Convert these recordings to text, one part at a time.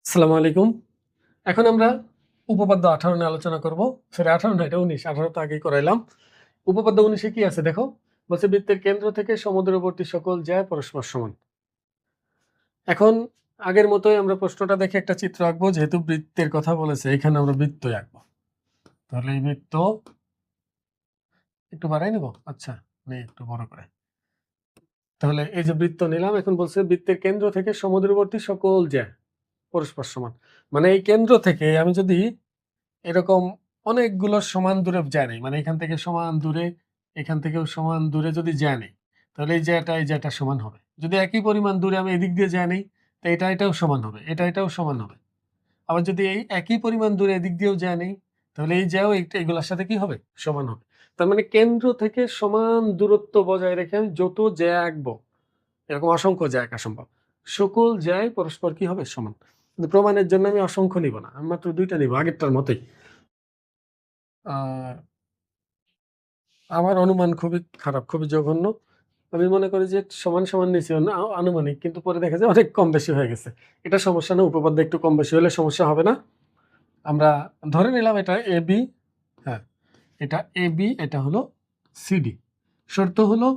আসসালামু আলাইকুম। এখন আমরা উপপাদ্য 18 নিয়ে আলোচনা করব। সরি 18 না, এটা 19, 18 তো আগেই করাইলাম। উপপাদ্য 19 এ কি আছে দেখো? বলছে বৃত্তের কেন্দ্র থেকে সমুদ্রবর্তী সকল জ্যা পরস্পর সমান। এখন আগের মতোই আমরা প্রশ্নটা দেখে একটা চিত্র আঁকবো, যেহেতু বৃত্তের কথা বলেছে এখানে আমরা বৃত্তই আঁকবো। তাহলে এই বৃত্ত একটু বাড়াই নেব। আচ্ছা, একটু বড় করে। তাহলে এই যে বৃত্ত নিলাম, এখন বলছে বৃত্তের কেন্দ্র থেকে সমুদ্রবর্তী সকল জ্যা পরস্পর সমান। মানে এই কেন্দ্র থেকে আমি যদি এরকম অনেকগুলো সমান দূরে যায় নাই, মানে এখান থেকে সমান দূরে, এখান থেকেও সমান দূরে যদি যায় নাই, তাহলে এই জায়গাটা সমান হবে। যদি একই পরিমাণ দূরে আমি এদিক দিয়ে যায় নাই, তো এটাও সমান হবে, এটাও সমান হবে। আবার যদি এই একই পরিমাণ দূরে এদিক দিয়েও যায় নাই, তাহলে এই জ্যাও এগুলোর সাথে কি হবে? সমান হবে। তার মানে কেন্দ্র থেকে সমান দূরত্ব বজায় রেখে আমি যত জ্যা আঁকবো, এরকম অসংখ্য জ্যা আঁকা সম্ভব, সকল জ্যায় পরস্পর কি হবে? সমান। কিন্তু প্রমাণের জন্য আমি অসংখ্য নিব না, আমি মাত্র দুইটা নিব, আগেরটার মতোই। আর আমার অনুমান খুবই খারাপ, খুবই জঘন্য। আমি মনে করি যে সমান সমান নিচে আনুমানিক, কিন্তু পরে দেখা যায় অনেক কম বেশি হয়ে গেছে। এটা সমস্যা না, উপপাদ্য একটু কম বেশি হলে সমস্যা হবে না। আমরা ধরে নিলাম এটা এ বি। হ্যাঁ, এটা এ বি, এটা হলো সিডি। শর্ত হলো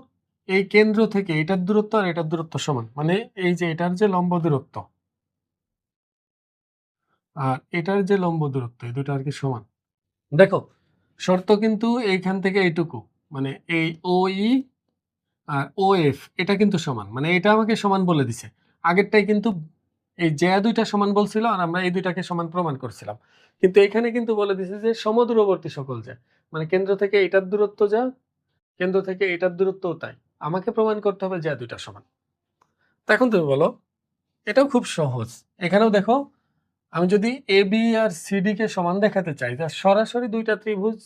এই কেন্দ্র থেকে এটার দূরত্ব আর এটার দূরত্ব সমান, মানে এই যে এটার যে লম্ব দূরত্ব আর এটার যে লম্ব দূরত্ব, এই দুটো আর কি সমান। দেখো, শর্ত কিন্তু এইখান থেকে এইটুকু, মানে এই ও ই আর ও এফ, এটা কিন্তু সমান, মানে এটা আমাকে সমান বলে দিছে। আগেরটাই কিন্তু এই জ্যা দুইটা সমান বলছিল আর আমরা এই দুইটাকে সমান প্রমাণ করছিলাম। কিন্তু এখানে কিন্তু বলে দিছে যে সমদূরবর্তী সকল জ্যা, মানে কেন্দ্র থেকে এটার দূরত্ব যা, কেন্দ্র থেকে এটার দূরত্বও তাই। আমাকে প্রমাণ করতে হবে জ্যা দুইটা সমান। তো এখন তুমি বলো, এটাও খুব সহজ। এখানেও দেখো, আমি যদি এ বি আর সিডি কে সমান দেখাতে চাই, তা সরাসরি দুইটা ত্রিভুজ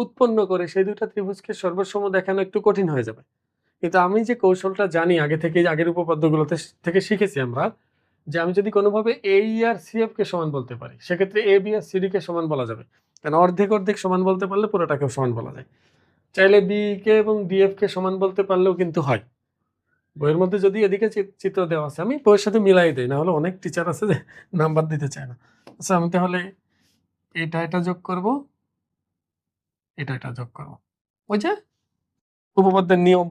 উৎপন্ন করে সেই দুইটা ত্রিভুজকে সর্বসম দেখানো একটু কঠিন হয়ে যাবে। কিন্তু আমি যে কৌশলটা জানি আগে থেকে, আগের উপপাদ্যগুলোতে থেকে শিখেছি আমরা, যে আমি যদি কোনোভাবে এ ই আর সি এফ কে সমান বলতে পারি, সেক্ষেত্রে এ বি আর সিডি কে সমান বলা যাবে। কারণ অর্ধেক অর্ধেক সমান বলতে পারলে পুরোটাকেও সমান বলা যায়। চাইলে বি কে এবং ডিএফ কে সমান বলতে পারলেও কিন্তু হয়। বইয়ের মধ্যে যদি এদিকে চিত্র দেওয়া আছে, আমি বইয়ের সাথে মিলাই দেই, না হলে অনেক টিচার আছে যে নাম্বার দিতে চায় না। আচ্ছা, আমি তাহলে এটা যোগ করব, এটা যোগ করব। ওই যে উপপাদ্যের নিয়ম,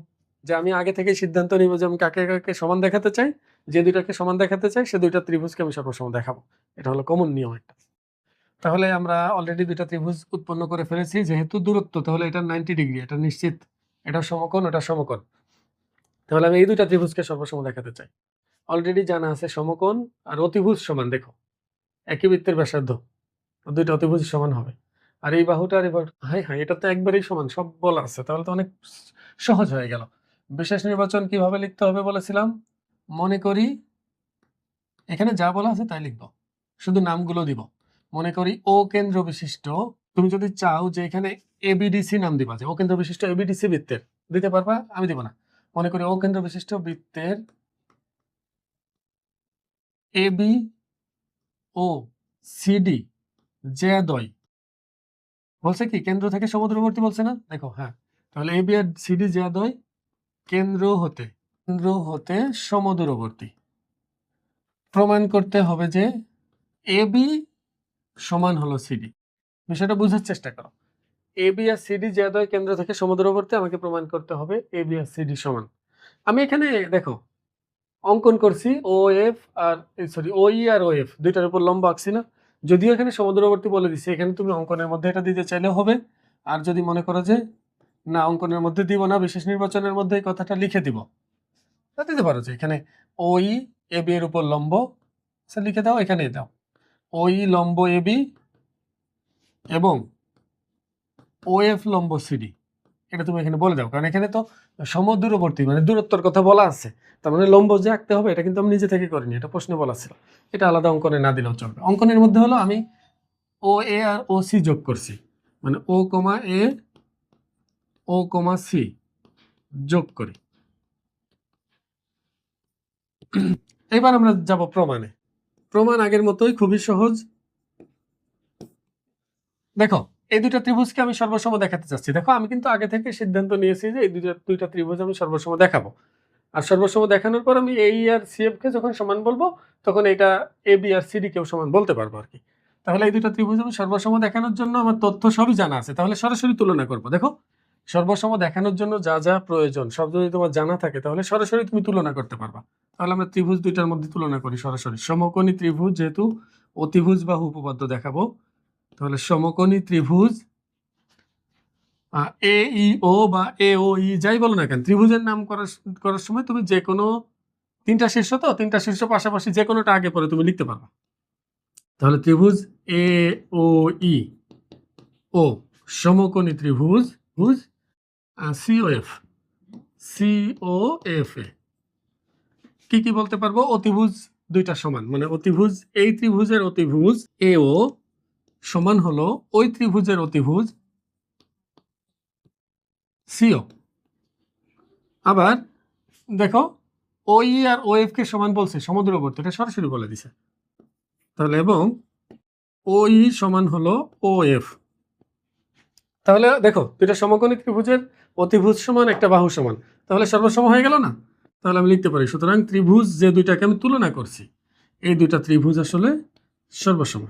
যে আমি আগে থেকে সিদ্ধান্ত নিব যে আমি কাকে কাকে সমান দেখাতে চাই, যে দুইটাকে সমান দেখাতে চাই সে দুইটা ত্রিভুজকে আমি সর্বসম দেখাবো। এটা হলো কমন নিয়ম একটা। তাহলে আমরা অলরেডি দুইটা ত্রিভুজ উৎপন্ন করে ফেলেছি, যেহেতু দূরত্ব, তাহলে এটা 90 ডিগ্রি, এটা নিশ্চিত। এটা সমকোণ, এটা সমকোণ। তাহলে আমি এই দুইটা ত্রিভুজকে সর্বসম দেখাতে চাই। অলরেডি জানা আছে সমকোণ আর অতিভুজ সমান। দেখো, একই বৃত্তের ব্যাসার্ধ, দুইটা অতিভুজ সমান হবে। আর এই বাহুটা আর এই বাহুটা, হ্যাঁ হ্যাঁ, এটা তো একবারেই সমান, সব বলা আছে, তাহলে তো অনেক সহজ হয়ে গেল। বিশেষ নির্বাচন কিভাবে লিখতে হবে বলেছিলাম? মনে করি এখানে যা বলা আছে তাই লিখব, শুধু নামগুলো দিব। মনে করি ও কেন্দ্র বিশিষ্ট, তুমি যদি চাও যে এখানে এবিডিসি নাম দিবা, যে ও কেন্দ্র বিশিষ্ট এবিডিসি বৃত্তের, দিতে পারবা, আমি দিব না। মনে করি ও কেন্দ্র বিশিষ্ট বৃত্তের এবি ও সিডি জ্যাদ্বয়, বলছে কি কেন্দ্র থেকে সমুদ্রবর্তী বলছে না? দেখো, হ্যাঁ, তাহলে এবি আর সিডি জ্যাদ্বয় কেন্দ্র হতে সমদূরবর্তী। প্রমাণ করতে হবে যে এবি সমান হলো সিডি। বিষয়টা বুঝার চেষ্টা করো। এবি আর সিডি জ্যাদ্বয় কেন্দ্র থেকে সমুদ্রবর্তী, আমাকে প্রমাণ করতে হবে এবি আর সিডি সমান। আমি এখানে দেখো অঙ্কন করছি ও এফ আর সরি ও ই আর ও এফ, দুইটার উপর লম্ব আঁকছি না? যদিও এখানে সমুদ্রবর্তী বলে দিচ্ছে, এখানে তুমি অঙ্কনের মধ্যে এটা দিতে চাইলেও হবে। আর যদি মনে করো যে না, অঙ্কনের মধ্যে দিব না, বিশেষ নির্বাচনের মধ্যে এই কথাটা লিখে দিব, তা দিতে পারো যে এখানে ও ই এ বি এর উপর লম্ব, আচ্ছা লিখে দাও, এখানে দাও ও ই লম্ব এ বি এবং ও এফ লম্ব সিডি। এটা তুমি এখানে বলে দাও, কারণ এখানে তো সমদূরবর্তী মানে দূরত্বের কথা বলা আছে। তার মানে লম্ব যে আঁকতে হবে এটা কিন্তু আমি নিজে থেকে করিনি, এটা প্রশ্নে বলা ছিল। এটা আলাদা অঙ্কনে না দিলেও চলবে। অঙ্কনের মধ্যে হলো আমি ও এ আর ও সি যোগ করছি, মানে ও কমা এ ও কমা সি যোগ করি। এবার আমরা যাব প্রমাণে। প্রমাণ আগের মতোই, খুবই সহজ। দেখো, এই দুইটা ত্রিভুজকে আমি সর্বসম দেখাতে চাচ্ছি। দেখো, আমি কিন্তু আগে থেকে সিদ্ধান্ত নিয়েছি যে এই দুইটা ত্রিভুজ আমি সর্বসম দেখাবো। আর সর্বসম দেখানোর পর আমি এই আর সিএফ কে যখন সমান বলবো তখন এটা এ বি আর সিডি কেও সমান বলতে পারবো আর কি। তাহলে এই দুটো ত্রিভুজ আমি সর্বসম দেখানোর জন্য আমার তথ্য সবই জানা আছে, তাহলে সরাসরি তুলনা করবো। দেখো সর্বসম দেখানোর জন্য যা যা প্রয়োজন সব যদি তোমার জানা থাকে তাহলে সরাসরি তুমি তুলনা করতে পারবা। তাহলে আমরা ত্রিভুজ দুইটার মধ্যে তুলনা করি সরাসরি। সমকোণী ত্রিভুজ, যেহেতু অতিভুজ বাহু উপপাদ্য দেখাবো, তাহলে সমকোণী ত্রিভুজ এ ই ও বা এ ও ই যাই বলো না কেন, ত্রিভুজের নাম করার সময় তুমি যে কোনো তিনটা শীর্ষ, তো তিনটা শীর্ষ পাশাপাশি যে কোনোটা আগে পরে তুমি লিখতে পারবা। তাহলে ত্রিভুজ এ ও ই ও সমকোণী ত্রিভুজ সিওএফ সিওএফ এ কি কি বলতে পারবো? অতিভুজ দুইটা সমান, মানে অতিভুজ এই ত্রিভুজের অতিভুজ এ ও সমান হলো ওই ত্রিভুজের অতিভুজ সিও। আবার দেখো ওই আর ও এফ কে সমান বলছে সমদূরবর্তী, এটা সরাসরি বলে দিছে। তাহলে এবং ওই সমান হলো ও এফ। তাহলে দেখো দুইটা সমকোণী ত্রিভুজের অতিভুজ সমান, একটা বাহু সমান, তাহলে সর্বসম হয়ে গেল না? তাহলে আমি লিখতে পারি সুতরাং ত্রিভুজ যে দুইটাকে আমি তুলনা করছি এই দুইটা ত্রিভুজ আসলে সর্বসম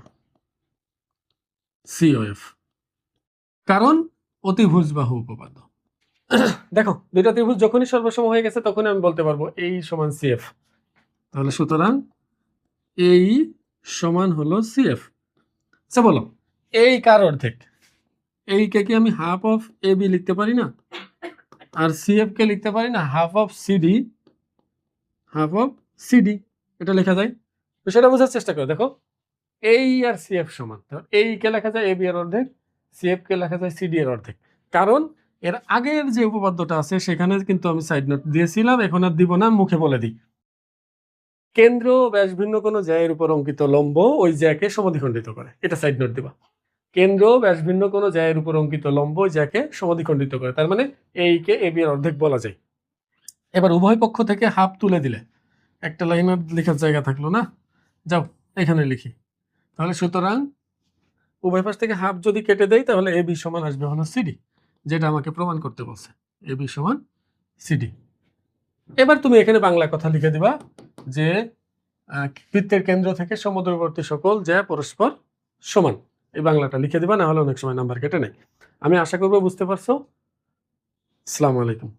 সিওএফ, কারণ অতিভুজ বাহু উপপাদ্য। দেখো দুইটা ত্রিভুজ যখনই সর্বসম হয়ে গেছে তখনই আমি বলতে পারবো এই সমান সিএফ। তাহলে সুতরাং এই সমান হলো সিএফ। আচ্ছা বলো এই কার অর্ধেক? এই কে কি আমি হাফ অফ এ বি লিখতে পারি না? আর সিএফ কে লিখতে পারি না half of CD, half of CD, এটা লেখা যায়। তো সেটা বোঝার চেষ্টা করো। দেখো এই আর সিএফ সমান, এই কে লেখা যায় এ বি এর অর্ধেক, সিএফ কে লেখা যায় সিডি এর অর্ধেক, কারণ এর আগের যে উপপাদ্যটা আছে সেখানে কিন্তু আমি সাইড নোট দিয়েছিলাম, এখন আর দিব না, মুখে বলে দিই। কেন্দ্র ব্যাস ভিন্ন কোনো জ্যায়ের উপর অঙ্কিত লম্ব ওই জ্যাকে সমদ্বিখণ্ডিত করে, এটা সাইড নোট দিবা। কেন্দ্র ব্যাস ভিন্ন কোনো জ্যায়ের উপর অঙ্কিত লম্ব ওই জ্যাকে সমদ্বিখণ্ডিত করে, তার মানে এই কে এ বি এর অর্ধেক বলা যায়। এবার উভয় পক্ষ থেকে হাফ তুলে দিলে একটা লাইনের লেখার জায়গা থাকলো না, যাও এখানে লিখি। তাহলে সুতরাং উভয় পাশ থেকে হাফ যদি কেটে দেয় তাহলে এ বি সমান আসবে হলো সিডি, যেটা আমাকে প্রমাণ করতে বলছে এ বি সমান সিডি। এবার তুমি এখানে বাংলা কথা লিখে দিবা যে বৃত্তের কেন্দ্র থেকে সমদূরবর্তী সকল জ্যা পরস্পর সমান, এই বাংলাটা লিখে দিবা, না হলে অনেক সময় নাম্বার কেটে নেয়। আমি আশা করবো বুঝতে পারছো। আসসালামু আলাইকুম।